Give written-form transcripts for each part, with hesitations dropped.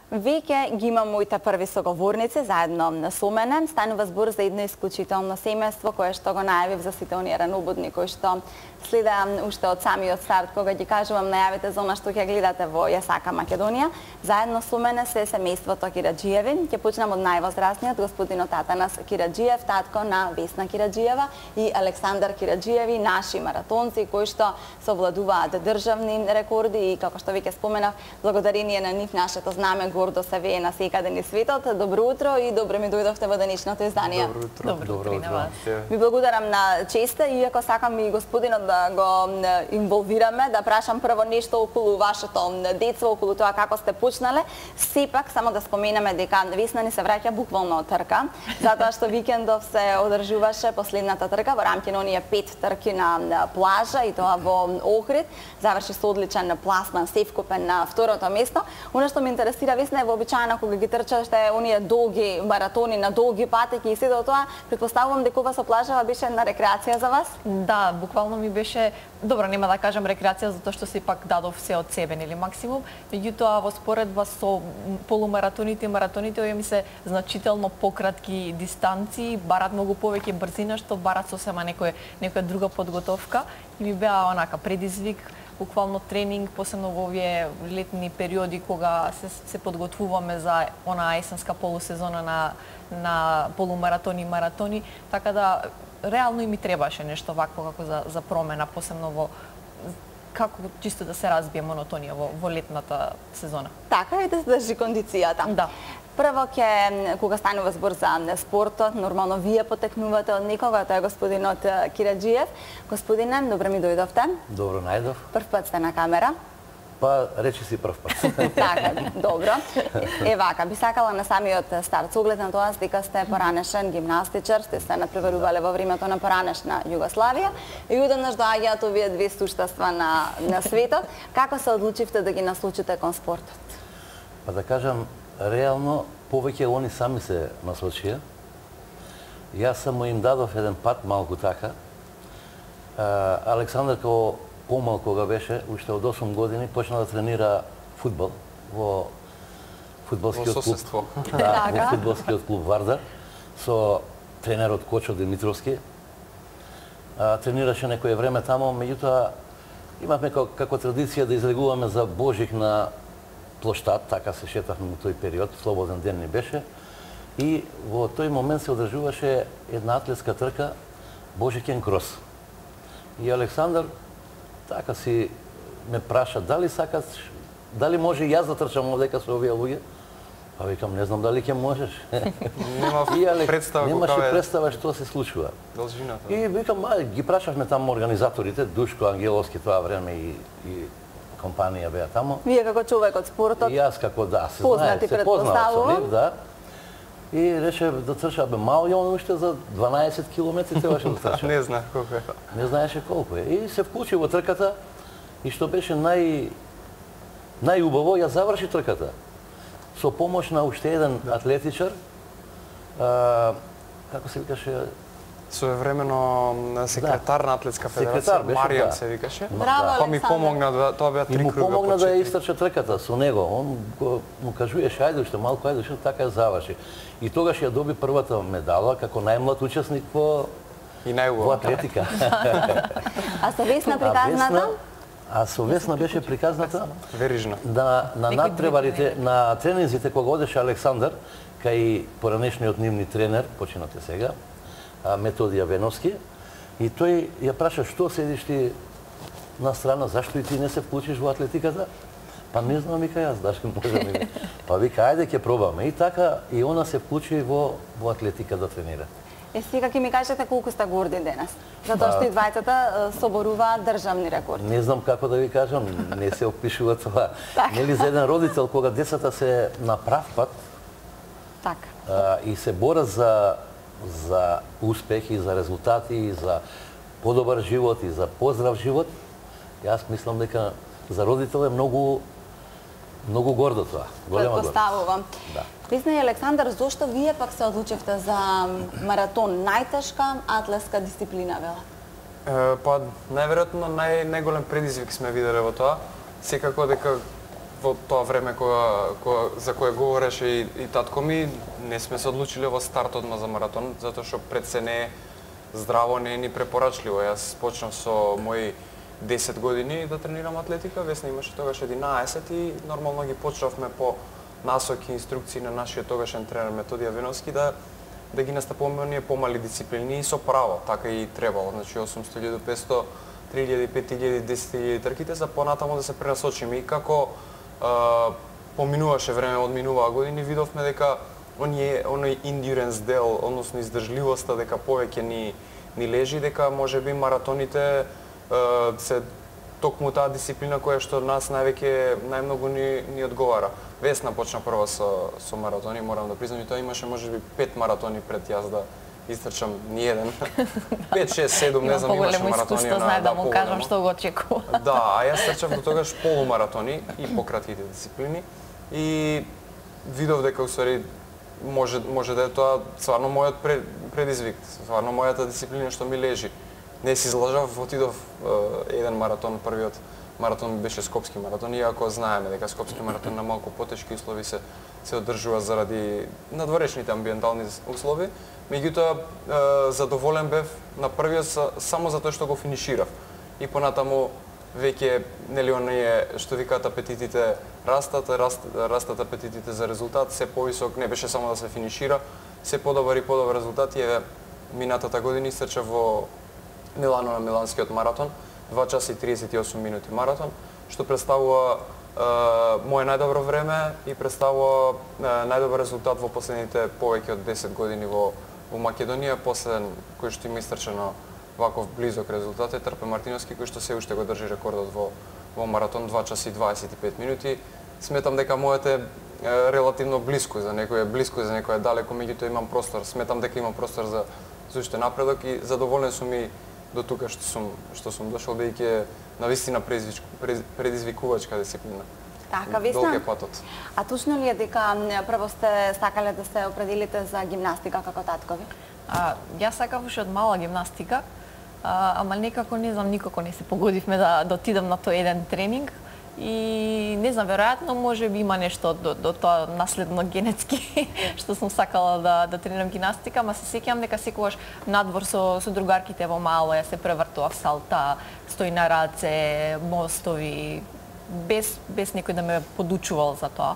Веќе ги имам моите први соговорници заедно со мене. Станува збор за едно исклучително семејство кое што го најавив за сите оние ранобудни кои што следа уште од самиот старт, кога ги кажувам најавите за она што ќе гледате во Ја сакам Македонија. Заедно со мене се семејството Кираџиеви. Ќе почнам од највозрасниот, господинот Атанас Кираџиев, татко на Весна Кираџиева и Александар Кираџиеви, наши маратонци кои што совладуваат државни рекорди и како што веќе споменав, благодарение на нив нашето знаме гордо се вее на секаде низ светот. Добро утро и добро ми дојдовте во денешното издание. Добро утро и на вас. Ви благодарам на честа, иако сакам и господинот да го инволвираме, да прашам прво нешто околу вашето детство, околу тоа како сте почнале. Сепак само да споменеме дека Весна ни се враќа буквално од трка, затоа што викендов се одржуваше последната трка во рамките на оние 5 трки на плажа и тоа во Охрид. Заврши со одличен пласман, севкупен на второто место. Она што ме интересира, Весна, е вообичаено кога ги трчате оние долги маратони на долги патеки и се до тоа, претпоставувам дека ова со плажава беше една рекреација за вас? Да, буквално ми беше, добро, нема да кажам рекреација затоа што сепак дадов се од себе, нели максимум, меѓутоа во споредба со полумаратоните и маратоните овие ми се значително пократки дистанции, барат многу повеќе брзина што барат сосема некоја друга подготовка и ми беа онака предизвик, буквално тренинг, посебно во овие летни периоди кога се подготвуваме за онаа есенска полусезона на полумаратони и маратони, така да реално и ми требаше нешто вакво како за промена, посебно во како чисто да се разбие монотонија во летната сезона. Така и да се држи кондицијата. Да. Прво кога станува збор за спортот, нормално вие потекнувате од некога, тоа е господинот Кираџиев. Господине, добро ми дојдовте. Добро најдов. Прв пат сте на камера. Па, речи си прв пат. Така, добро. Вака, би сакала на самиот старт, со оглед на тоа дека сте поранешен гимнастичар, сте се надпреварувале во времето на поранешна Југославија и одеднаш доаѓаат овие две суштества на светот. Како се одлучивте да ги насочите кон спортот? Па да кажам, реално, повеќе они сами се насочија. Јас само им дадов еден пат, малку така. Александар, као помал кога беше, уште од 8 години, почна да тренира фудбал во фудбалскиот клуб. Да, во фудбалскиот клуб Вардар, со тренерот Кочо Димитровски. Тренираше некое време тамо, меѓутоа имавме како традиција да излегуваме за Божик на плоштад, така се шетавме во тој период, слободен ден ни беше. И во тој момент се одржуваше една атлетска трка Божикен крос. И Александар така си ме праша дали може јас да трчам овдека со овие луѓе? Па викам, не знам дали ќе можеш. Немаше представа што се случува. И викам, ги прашавме таму организаторите, Душко Ангеловски тоа време и компанија беа тамо. Вие како човек од спортот? И јас како се познати предпоставувам. Да. И рече да трча, мал и он уште за 12 километри требаше да трча. Не знае колку е. Не знаеше колку е. И се вклучи во трката и што беше најубаво, ја заврши трката. Со помош на уште еден атлетичар, како се викаше? Своевремено секретар на Атлетска федерација, Маријан се викаше. Браво, Па ми помогна, тоа беа 3 круга. И му помогна да ја истрча трката со него. Он му кажуеше, ајде уште малку, ајде уште, така ја заврши. И тогаш ја доби првата медала како најмлад учесник во атлетика. А со Весна приказната? А со Весна беше приказната верижна. На надпреварите, на тренинзите кога одеше Александар, кај поранешниот нивни тренер, починате сега, Методија Веновски, и тој ја праша што седиш ти на страна, зашто и ти не се вклучиш во атлетиката? Па не знам, вика јас, дашки можам и. Па вика, ајде ќе пробаме. И така, и она се вклучи во атлетика да тренира. Сега ќе ми кажете колку сте горди денес, затоа што и двајцата соборуваат државни рекорди. Не знам како да ви кажам, не се опишува тоа. Нели за еден родител кога децата се на прав пат и се борат за успех и за резултати и за подобар живот и за поздрав живот, јас мислам дека за родител е многу гордо тоа. Предпоставувам. Весна и Александар, зошто вие пак се одлучивте за маратон? Најтешка атлетска дисциплина бела? Па најверојатно најголем предизвик сме виделе во тоа. Секако дека во тоа време за кое говореше и татко ми, не сме се одлучиле во старт одма за маратон, затоа што пред се не е здраво, не е ни препорачливо. Јас почнав со мои 10 години да тренирам атлетика, Весна имаше тогаш 11 и нормално ги почнавме по насоки и инструкции на нашиот тогашен тренер Методија Виновски да ги настапуваме оние помали дисциплини и со право, така и требало. Значи 800, 1500, 3000, 5000, 10.000 трките за понатаму да се пренасочиме. И како поминуваше време, одминуваа години, видовме дека оној endurance дел, односно издржливоста, дека повеќе ни лежи, дека можеби маратоните се токму таа дисциплина која што нас најмногу ни одговара. Весна почна прва со маратони, морам да признам, и тоа имаше можеби 5 маратони пред јас да истрчам ни еден. 5, 6, 7, не знам, имаше маратони на знае да му кажам што го очекува. Да, а јас трчав до тогаш полумаратони и пократките дисциплини и видов дека усвари може да е тоа стварно мојот предизвик, стварно мојата дисциплина што ми лежи. Не си излажав, отидов еден маратон, првиот маратон беше Скопски маратон, иако знаеме дека Скопски маратон на малку потешки услови се одржува заради надворешните амбиентални услови. Меѓутоа, задоволен бев на првиот само затоа што го финиширав. И понатаму веќе нели оние што викаат апетитите растат апетитите за резултат, се повисок, не беше само да се финишира, се подобар и подобар резултат. И еве минатата година истрчав во Милано на Миланскиот маратон, 2 часа и 38 минути маратон, што представува моје најдобро време и представува најдобар резултат во последните повеќе од 10 години во Македонија. Последен кој што има истрчено ваков близок резултат е Трпе Мартиновски, кој што се уште го држи рекордот во маратон 2 часа и 25 минути. Сметам дека мојот е релативно близко за некој е далеко, меѓутоа имам простор, сметам дека имам простор за уште напредок и задоволен сум и до тука што сум дошол, бидејќи навистина предизвикувачка дисциплина. Така, Весна. Долг е патот. А точно ли е дека прво сте сакале да се определите за гимнастика како таткови? Јас сакав уште од мала гимнастика, ама некако не знам, никако не се погодивме да отидам на тој еден тренинг. И не знам, веројатно може би има нешто до тоа наследно генетски што сум сакала да тренирам гимнастика, ама се сеќавам дека секогаш надвор со другарките во мало ја се превртував салта, стои на раце, мостови, без некој да ме подучувал за тоа.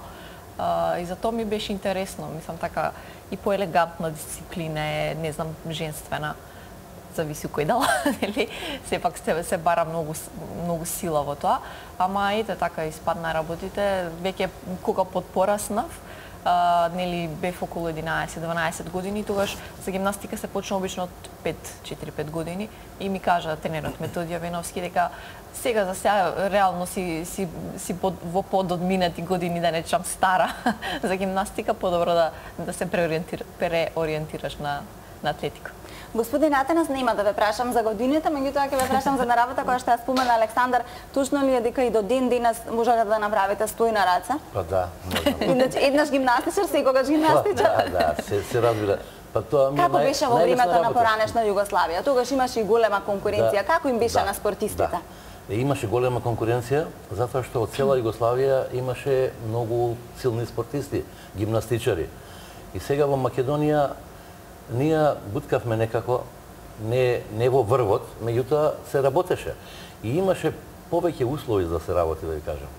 И за тоа ми беше интересно, мислам така и поелегантна дисциплина е, не знам, женствена. Зависи кој дел, нели? Сепак се бара многу сила во тоа, ама ете така испадна работите, веќе кога подпораснав, нели бев околу 11-12 години, тогаш за гимнастика се почна обично од 4-5 години и ми кажа тренерот Методија Виновски дека сега за сега реално си во пододминати години, да не речам стара за гимнастика, подобро да се преориентираш на атлетика. Господин Атанас, нема да ве прашам за годините, меѓутоа ќе ве прашам за работа која што ја спомена Александар. Точно ли е дека и до ден денес можете да направите стој на раце? Па да, можам. Иначе еднаш гимнастичар, секогаш гимнастичар. Да, се разбира. Па тоа ми како беше во времето на поранешна Југославија? Тогаш имаше и голема конкуренција. Како им беше на спортистите? Имаше голема конкуренција, затоа што од цела Југославија имаше многу силни спортисти, гимнастичари. И сега во Македонија ние буткавме некако, не во врвот, меѓутоа се работеше. И имаше повеќе услови за да се работи, да ви кажам.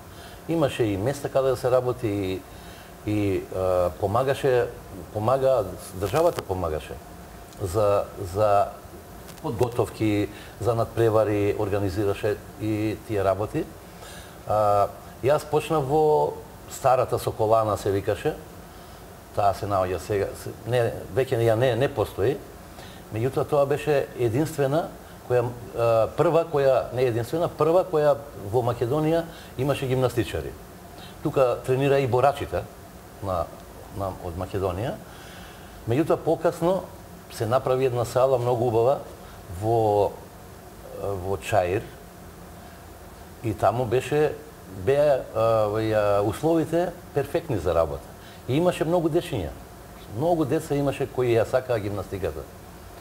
Имаше и места каде да се работи и државата помагаше за подготовки, за надпревари, организираше и тие работи. Јас почнав во старата Соколана, се викаше. Таа се наоѓа сега, веќе не постои. Меѓутоа тоа беше прва која во Македонија имаше гимнастичари. Тука тренира и борачите од Македонија. Меѓутоа покасно се направи една сала многу убава во Чаир и таму беа условите перфектни за работа. И имаше многу дечиња. Многу деца имаше кои ја сакаа гимнастиката.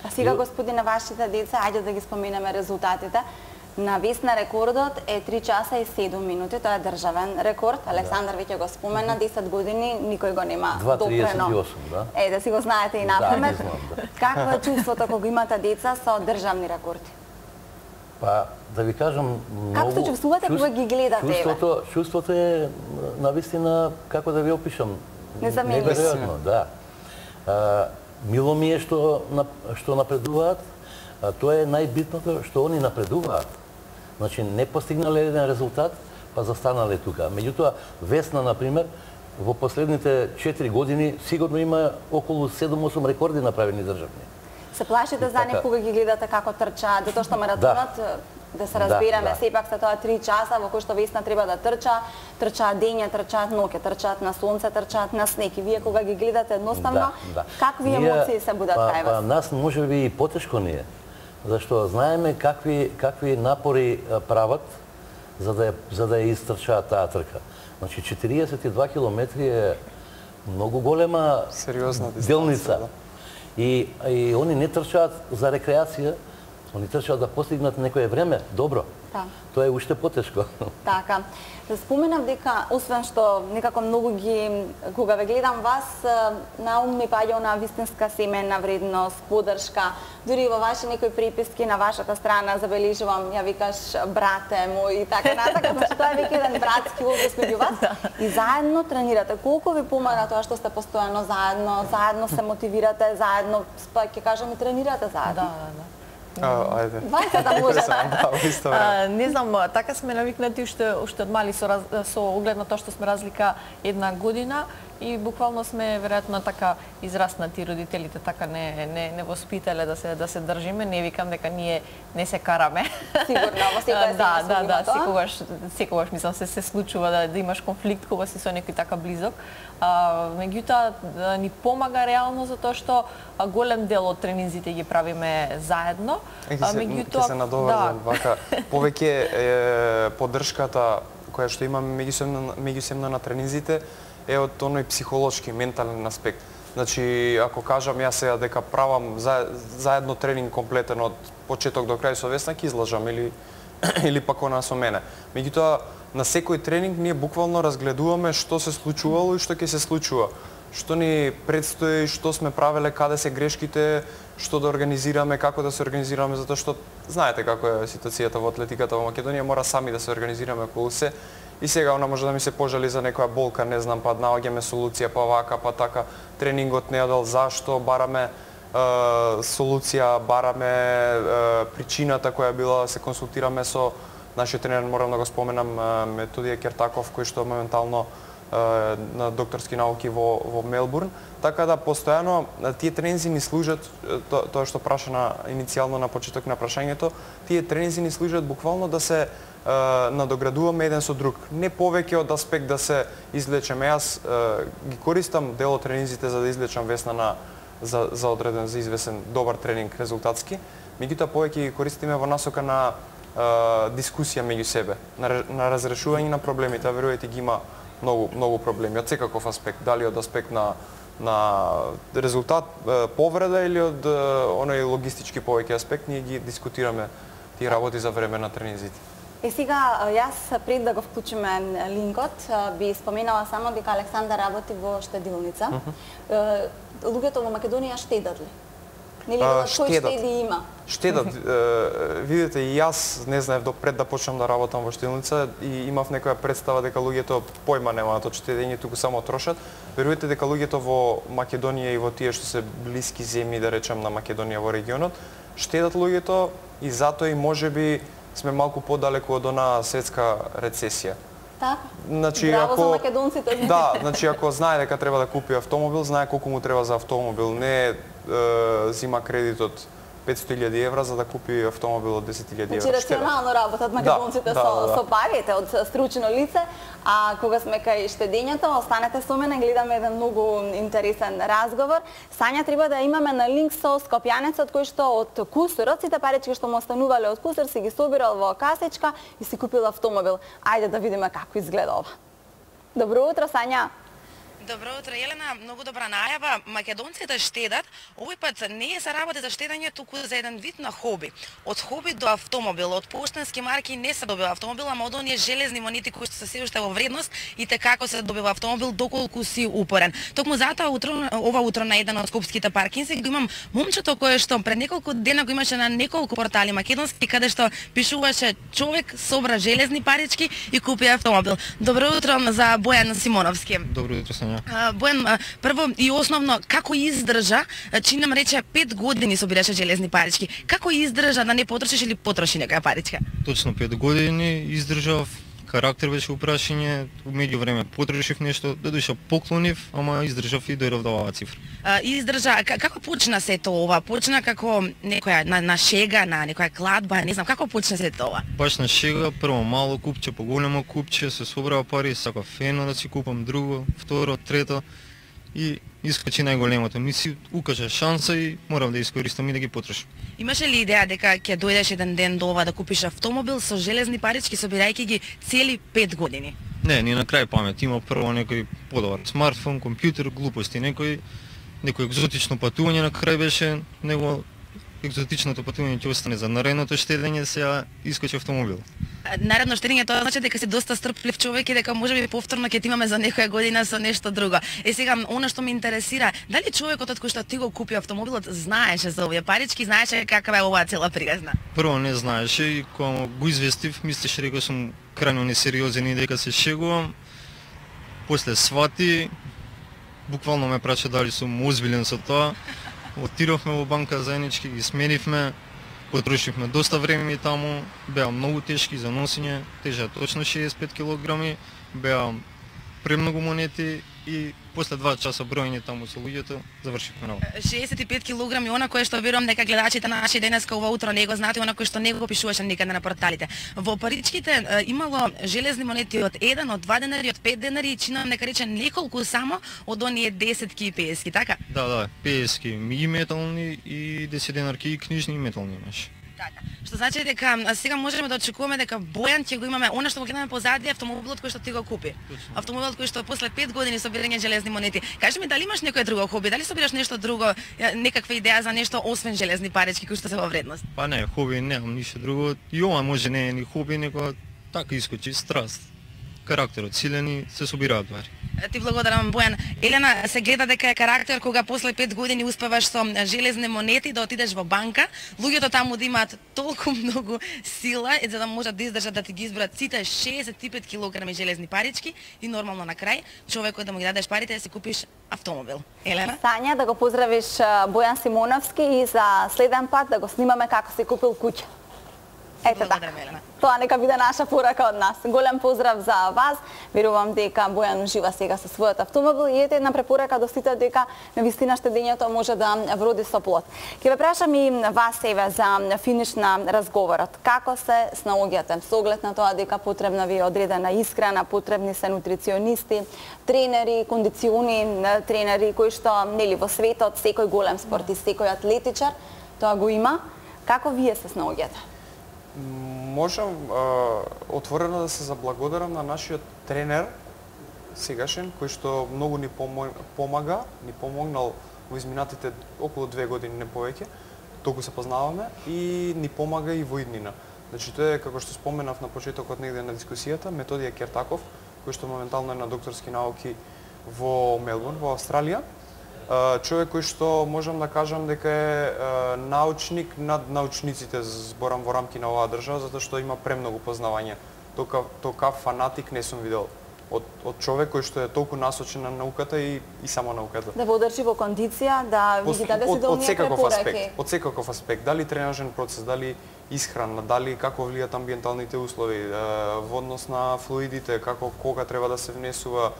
А сега, господине, вашите деца, ајде да ги споменеме резултатите. На Весна рекордот е 3 часа и 7 минути, тоа е државен рекорд. Александар веќе го спомена, 10 години никој го нема допрено. 2:38, да. Да си го знаете и напамет. Да. Какво е чувството кога имате деца со државни рекорди? Па, да ви кажам, многу... Како се чувствувате кога ги гледате? Чувството е, навистина, како да ви опишам, неверојатно, да. Мило ми е што напредуваат, тоа е најбитното, што они напредуваат. Значи, не постигнале еден резултат, па застанале тука. Меѓутоа, Весна, например, во последните 4 години сигурно има околу 7-8 рекорди направени државни. Се плашите за нив кога ги гледате како трчаат, затоа што маратонот, да се разбираме, сепак се тоа 3 часа во кои што Весна треба да трчаат дење, трчаат ноќе, трчаат на сонце, трчаат на снег. И вие кога ги гледате едноставно, какви емоции се будат кај вас? Нас можеби и потешко ни е, зашто знаеме какви напори прават за да ја истрчаат таа трка. Значи 42 километри е многу голема делница. И они не трчаат за рекреација, они трчаат да постигнат некое време добро. Тоа е уште потешко. Така. Споменав дека, освен што некако многу ги, кога ве гледам вас, на ум ми паѓа на вистинска семејна вредност, поддршка. Дури во ваши некои приписки на вашата страна забележувам, ја викаш брате мој и така натака, значи тоа е веќе еден братски однос меѓу вас. И заедно тренирате. Колку ви помага тоа што сте постојано заедно се мотивирате, заедно, ќе кажам и тренирате заедно? Да. Ајде. Двајцата може. Не знам, така сме навикнати уште од мали со оглед на тоа што сме разлика 1 година и буквално сме веројатно така израснати родителите, така не воспитале да се држиме, не викам дека ние не се караме. Сигурно, во секоја Да, секогаш мислам се случува да имаш конфликт кога си со некој така близок. Меѓутоа ни помага реално затоа што голем дел од тренинзите ги правиме заедно. Меѓутоа се надоврзам вака повеќе поддршката која што имаме меѓусебно на тренинзите е од оној психолошки, ментален аспект. Значи, ако кажам јас сега дека правам заедно тренинг комплетен од почеток до крај со Весна, ќе излажам или пак она со мене. Меѓутоа, на секој тренинг ние буквално разгледуваме што се случувало и што ќе се случува. Што ни предстои, што сме правеле, каде се грешките, што да организираме, како да се организираме, затоа што знаете како е ситуацијата во атлетиката во Македонија, мора сами да се организираме околу се. И сега она може да ми се пожали за некоја болка, не знам, па наоѓаме солуција, па вака, па така, тренингот не одел, зашто, бараме солуција, бараме причината која била, се консултираме со нашиот тренер, морам да го споменам, Методија Кертаков, кој што моментално на докторски науки во Мелбурн. Така да, постојано, тие тренинзи ни служат, тоа што праша иницијално на почеток на прашањето, тие тренинзи ни служат буквално да се надоградуваме еден со друг. Не повеќе од аспект да се излечеме. Јас ги користам дел од тренинзите за да излечам Весна за одреден, за извесен добар тренинг резултатски. Меѓутоа повеќе ги користиме во насока на дискусија меѓу себе, на разрешување на проблемите. Верувајте, ги има многу проблеми од секаков аспект, дали од аспект на резултат, повреда или од оној логистички повеќе аспект, ние ги дискутираме тие работи за време на тренинзите. И сега, јас пред да го вклучиме линкот, би споменала само дека Александар работи во штедилница. Луѓето во Македонија штедат ли? Нели кој штеди има? Штедат. Видите, и јас не знаев допред да почнам да работам во штедилница и имав некоја представа дека луѓето појма немаат од штедење, туку само трошат. Верувате дека луѓето во Македонија и во тие што се блиски земји, да речем, на Македонија во регионот, штедат луѓето и затоа и можеби сме малку подалеку од онаа светска рецесија. Така? Значи, браво за македонците. Да, значи ако знае дека треба да купи автомобил, знае колку му треба за автомобил. Не зима кредит од 500.000 евра за да купи автомобил од 10.000 евра. Значи рационално работат македонците со парите од стручно лице, а кога сме кај штедењето, останете со мене, гледаме еден многу интересен разговор. Сања, треба да имаме на линк со скопјанецот кој што од кусурот, сите парички што му останувале од кусур, си ги собирал во касечка и си купил автомобил. Ајде да видиме како изгледа ова. Добро утро, Сања. Добро утро, Елена. Многу добра најава. Македонците штедат. Овој пат не се работи за штедење, туку за еден вид на хоби. Од хоби до автомобил, од поштенски марки не се добива автомобил, ама од оние железни монети кои што се се уште во вредност и те како се добива автомобил доколку си упорен. Токму затоа ова утро на еден од скопските паркинзи го имам момчето кое што пред неколку дена го имаше на неколку портали македонски каде што пишуваше човек собра железни парички и купи автомобил. Добро утро за Бојан Симоновски. Добро утро, Сања. Бојан, прво и основно, како издржа, чи нам рече 5 години собираше железни парички. Како издржа да не потрошиш или потроши некоја паричка? Точно 5 години издржав, карактер беше упрашање, меѓу време потрошив нешто, додуша поклонив, ама издржав и дојдов до оваа цифра. Издржа, како почна сето ова? Почна како некоја на шега, на некоја кладба, не знам, како почна сето ова? Баш на шега, прво мало купче, поголемо купче, се собраа пари, сакав едно да си купам, друго, второ, трето и искочи најголемото. Ми си укажа шанса и морав да искористам и да ги потрошам. Имаше ли идеја дека ќе дојдеш еден ден до ова да купиш автомобил со железни парички, собирајќи ги цели 5 години? Не, ни на крај памет. Има прво некој подобар смартфон, компјутер, глупости, некој екзотично патување на крај беше, него екзотичното патување ќе остане за наредното штедење, сега искочи автомобил. Наредно штедење тоа значи дека си доста стрплив човек и дека можеби повторно ќе ти имаме за некоја година со нешто друго. Сега, она што ме интересира, дали човекот од кој што ти го купи автомобилот знаеше за овие парички, знаеше каква е оваа цела пригазна? Прво не знаеше и кога го известив, мислеше дека сум крајно несериозен и дека се шегувам. После свати, буквално ме прача дали сум озбилен со тоа. Отидовме во банка заеднички, ги сменивме, потрошивме доста време таму, беа многу тешки за носење, тежеа точно 65 кг, беа премногу монети и после 2 часа броење таму со луѓето завршивме работа. 65 кг, она кое што верувам дека гледачите наши денеска ова утро не го знаат и она кое што не го пишуваше никаде на порталите. Во паричките имало железни монети од 1, од 2 денари, од 5 денари и чинам нека рече неколку само од оние 10-ки и 50-ки, така? Да, 50-ки и метални и 10 денарки и книжни и метални имаше. Така. Што значи дека сега можеме да очекуваме дека Бојан ќе го имаме, она што го гледаме позади автомобилот кој што ти го купи. Автомобилот кој што после 5 години собирање железни монети. Кажи ми дали имаш некое друго хоби, дали собираш нешто друго, некаква идеја за нешто освен железни парички кои што се во вредност? Па не, хоби немам ништо друго. И ова може не е ни хоби, него така искочи страст. Карактерот силен и се собираат пари. Ти благодарам, Бојан. Елена, се гледа дека е карактер кога после 5 години успеваш со железни монети да отидеш во банка, луѓето таму да имаат толку многу сила за да можат да издржат да ти ги изброат сите 65 кг железни парички и нормално на крај човекот да му ги дадеш парите да си купиш автомобил. Елена? Сања, да го поздравиш Бојан Симоновски и за следен пат да го снимаме како си купил куќа. Ете така. Тоа нека биде наша порака од нас. Голем поздрав за вас. Верувам дека Бојан ужива сега со својот автомобил и ете една препорака до сите дека навистина штедењето може да вроди со плод. Ќе ве прашам и вас еве за финиш на разговорот. Како се снаоѓате со оглед на тоа дека потребна ви е одредена исхрана, потребни се нутриционисти, тренери, кондициони тренери кои што нели во светот секој голем спортист, секој атлетичар тоа го има. Како вие се снаоѓате? Можам отворено да се заблагодарам на нашиот тренер сегашен, кој што многу ни помага, ни помогнал во изминатите околу 2 години, не повеќе, толку се познаваме и ни помага и во иднина. Значи тоа е, како што споменав на почетокот негде на дискусијата, Методија Кертаков, кој што моментално е на докторски науки во Мелбурн, во Австралија. Човек кој што можам да кажам дека е научник над научниците, зборам во рамки на оваа држава, затоа што има премногу познавање. Тока фанатик не сум видел од човек кој што е толку насочен на науката и само науката. Да го одржи во кондиција, да ви ги даде сите препораки. Од секаков аспект, дали тренажен процес, дали исхрана, дали како влијат амбиенталните услови, во однос на флуидите, како кога треба да се внесува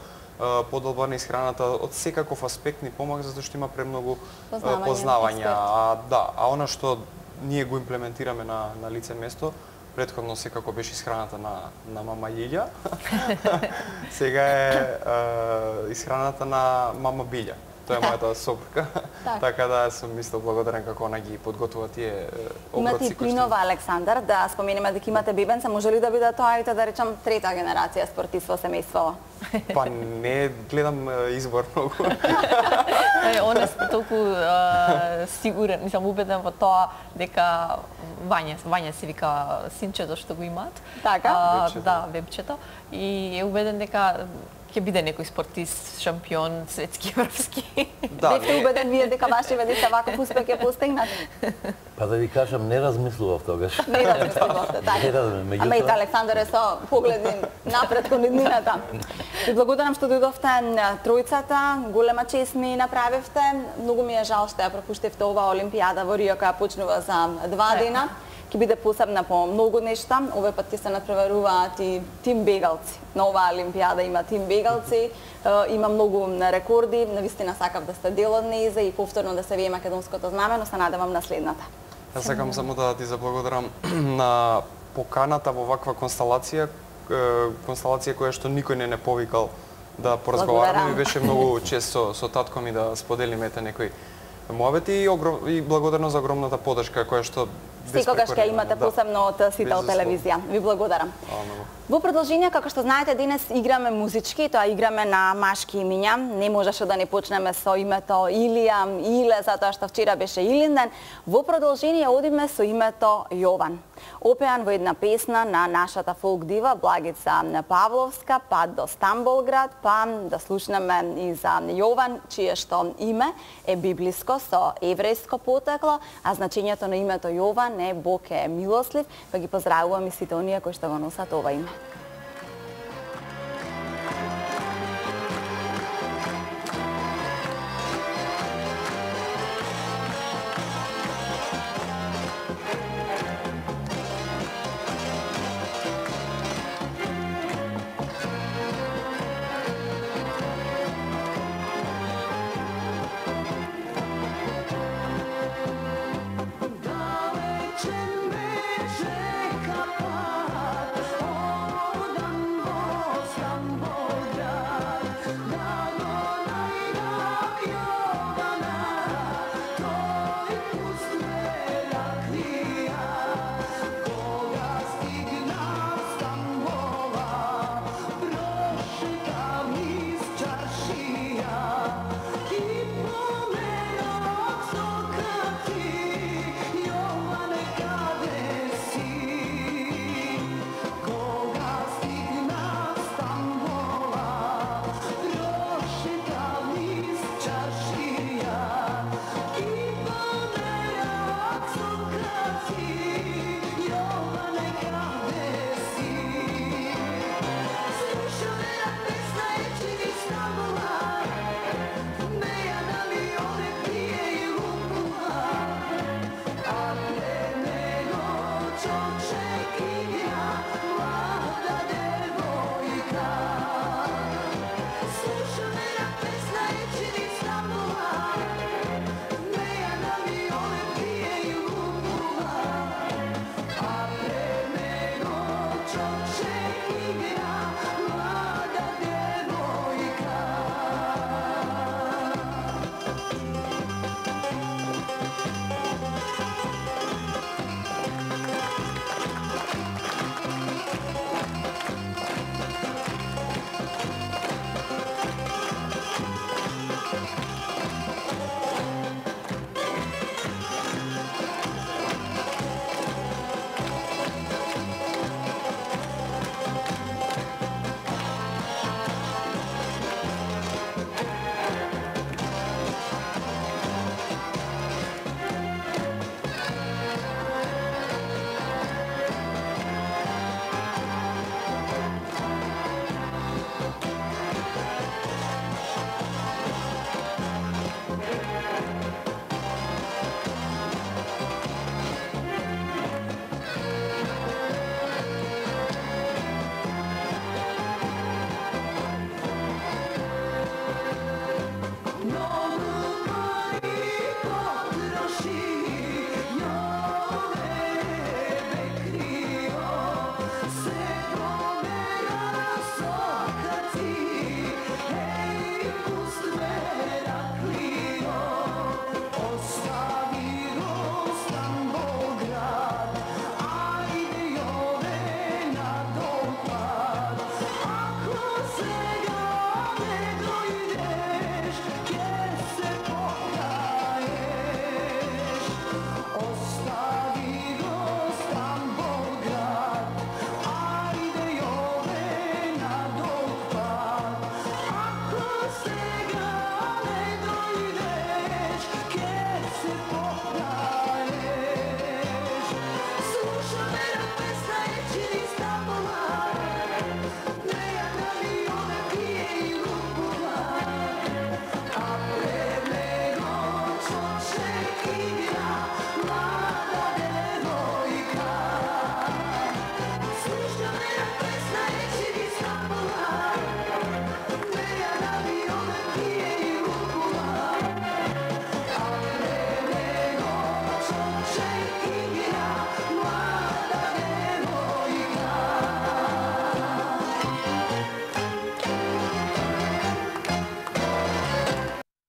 подолбана исхраната, од секаков аспект ни помага затоа што има премногу познавања. А она што ние го имплементираме на лице место, претходно секако беше исхраната на мама Јилја. Сега е исхраната на мама Билја. Тоа е мојата сопруга. Така да сум исто благодарен како она ги подготвува тие оброци. Имате и Плинова Александар, да споменеме дека имате бебенца, може ли да биде тоа и да речам трета генерација спортист во семејството? Па не гледам избор многу. Он е толку сигурен, мислам убеден во тоа дека Вања се вика синчето што го имаат. Така? Да, вебчето. И е убеден дека ќе биде некој спортист, шампион, светски, европски. Бевте убеден вие дека вашите деца ваков успех ќе постигнат? Па да ви кажам, не размислував тогаш. Не размислувавте, така. Ама и Александар е со погледи напред кон иднината. Ви благодарам што дојдовте на тројцата, голема чест ми направивте. Многу ми е жал што ја пропуштивте оваа олимпијада во Рио која почнува за 2 дена. Ќе биде посебна по многу нешта. Овој пат ќе се надпреваруваат и тим бегалци. На оваа олимпијада има тим бегалци, има многу рекорди. Навистина сакав да сте дел од нејза и повторно да се вие македонското знаме, но се надевам на следната. Јас сакам само да ти заблагодарам на поканата во ваква констелација која што никој не повикал да поразговараме. Ми беше многу чест со татко ми да споделиме некои муабети и благодарно за огромната поддршка која што секогаш ќе имате посебно од Сител телевизија. Ви благодарам. Во продолжение, како што знаете, денес играме музички, тоа играме на машки имиња. Не можеше да не почнеме со името Илија, Иле, затоа што вчера беше Илинден. Во продолжение одиме со името Јован. Опеан во една песна на нашата фолк дива Благица Павловска, па до Стамболград, па да слушнеме и за Јован, чие што име е библиско со еврејско потекло, а значењето на името Јован е Бог е милослив, па ги поздравувам и сите оние кои што го носат ова име.